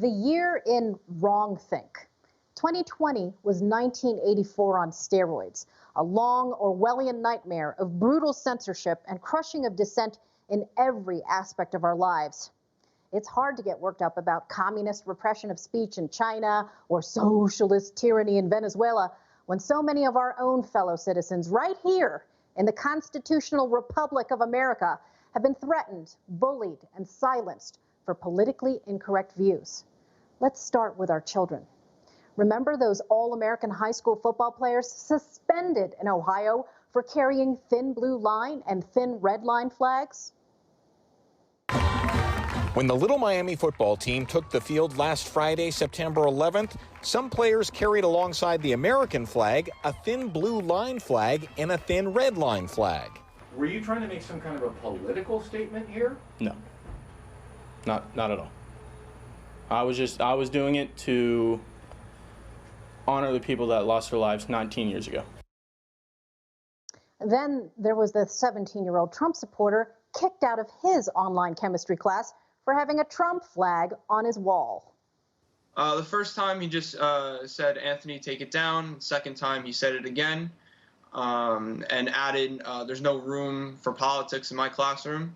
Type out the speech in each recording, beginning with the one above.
the year in WRONGTHINK. 2020 was 1984 on steroids, a long Orwellian nightmare of brutal censorship and crushing of dissent in every aspect of our lives. It's hard to get worked up about communist repression of speech in China or socialist tyranny in Venezuela when so many of our own fellow citizens right here in the constitutional Republic of America have been threatened, bullied, and silenced for politically incorrect views. Let's start with our children. Remember those all-American high school football players suspended in Ohio for carrying thin blue line and thin red line flags? When the Little Miami football team took the field last Friday, September 11th, some players carried alongside the American flag a thin blue line flag and a thin red line flag. Were you trying to make some kind of a political statement here? No, not at all. I was doing it to honor the people that lost their lives 19 years ago. Then there was the 17-year-old Trump supporter kicked out of his online chemistry class for having a Trump flag on his wall. The first time he just said, "Anthony, take it down." The second time he said it again and added, "There's no room for politics in my classroom."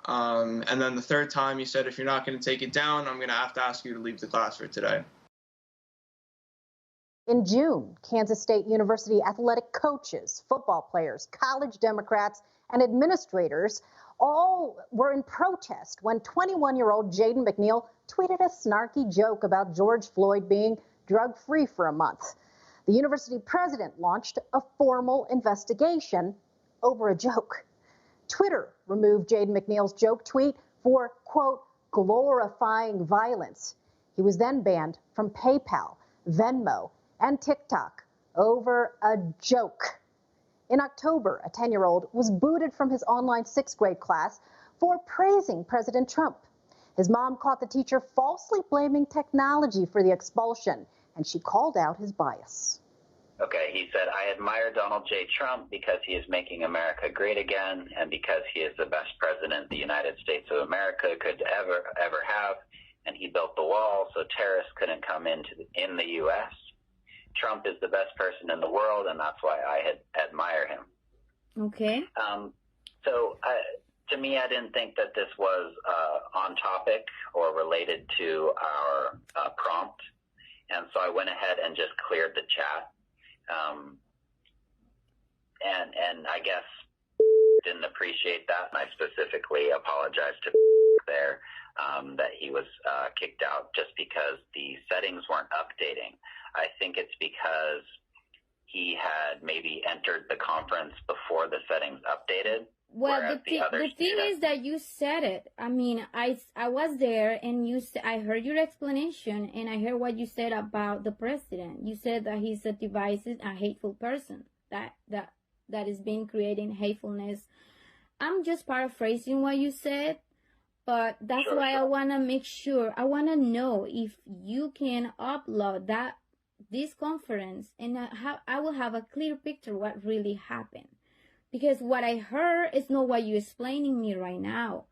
And then the third time he said, "If you're not going to take it down, I'm going to have to ask you to leave the class for today." In June, Kansas State University athletic coaches, football players, college Democrats, and administrators all were in protest when 21-year-old Jaden McNeil tweeted a snarky joke about George Floyd being drug-free for a month. The university president launched a formal investigation over a joke. Twitter removed Jaden McNeil's joke tweet for, quote, glorifying violence. He was then banned from PayPal, Venmo, and TikTok over a joke. In October, a 10-year-old was booted from his online 6th grade class for praising President Trump. His mom caught the teacher falsely blaming technology for the expulsion, and she called out his bias. Okay, he said, "I admire Donald J. Trump because he is making America great again and because he is the best president the United States of America could ever have, and he built the wall so terrorists couldn't come in the U.S. Trump is the best person in the world, and that's why I admire him." Okay. To me, I didn't think that this was on topic or related to our prompt, and so I went ahead and just cleared the chat. And I guess didn't appreciate that, and I specifically apologized to there that he was kicked out just because the settings weren't updating. I think it's because he had maybe entered the conference before the settings updated. Well, the thing is that you said it. I mean, I was there, and I heard your explanation, and I heard what you said about the president. You said that he's a divisive and hateful person that is being creating hatefulness. I'm just paraphrasing what you said, but that's why I want to make sure. I want to know if you can upload this conference, and I will have a clear picture what really happened. Because what I heard is not what you're explaining me right now.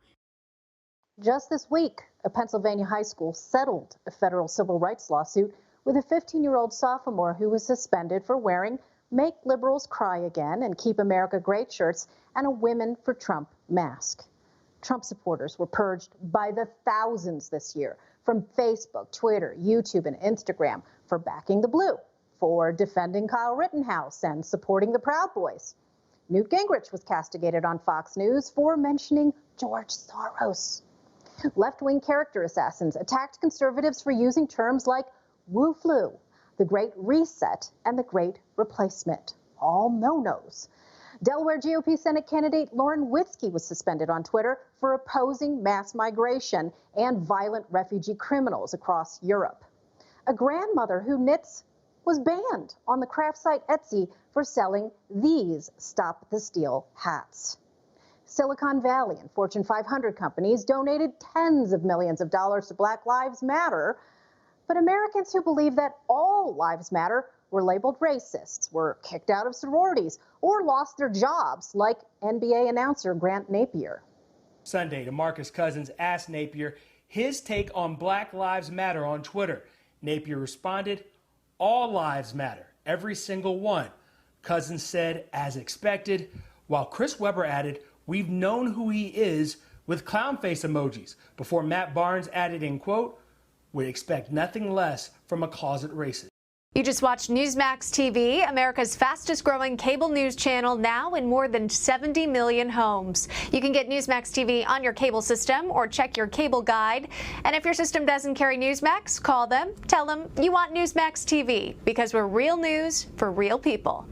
Just this week, a Pennsylvania high school settled a federal civil rights lawsuit with a 15-year-old sophomore who was suspended for wearing Make Liberals Cry Again and Keep America Great shirts and a Women for Trump mask. Trump supporters were purged by the thousands this year from Facebook, Twitter, YouTube, and Instagram for backing the blue, for defending Kyle Rittenhouse and supporting the Proud Boys. Newt Gingrich was castigated on Fox News for mentioning George Soros. Left-wing character assassins attacked conservatives for using terms like woo-flu, the Great Reset, and the Great Replacement. All no-nos. Delaware GOP Senate candidate Lauren Witzke was suspended on Twitter for opposing mass migration and violent refugee criminals across Europe. A grandmother who knits was banned on the craft site Etsy for selling these Stop the Steal hats. Silicon Valley and Fortune 500 companies donated tens of millions of dollars to Black Lives Matter, but Americans who believe that all lives matter were labeled racists, were kicked out of sororities, or lost their jobs, like NBA announcer Grant Napier. Sunday, DeMarcus Cousins asked Napier his take on Black Lives Matter on Twitter. Napier responded, "All lives matter, every single one." Cousins said, "As expected," while Chris Webber added, "We've known who he is," with clown face emojis, before Matt Barnes added in quote, "We expect nothing less from a closet racist." You just watched Newsmax TV, America's fastest growing cable news channel, now in more than 70 million homes. You can get Newsmax TV on your cable system or check your cable guide. And if your system doesn't carry Newsmax, call them, tell them you want Newsmax TV, because we're real news for real people.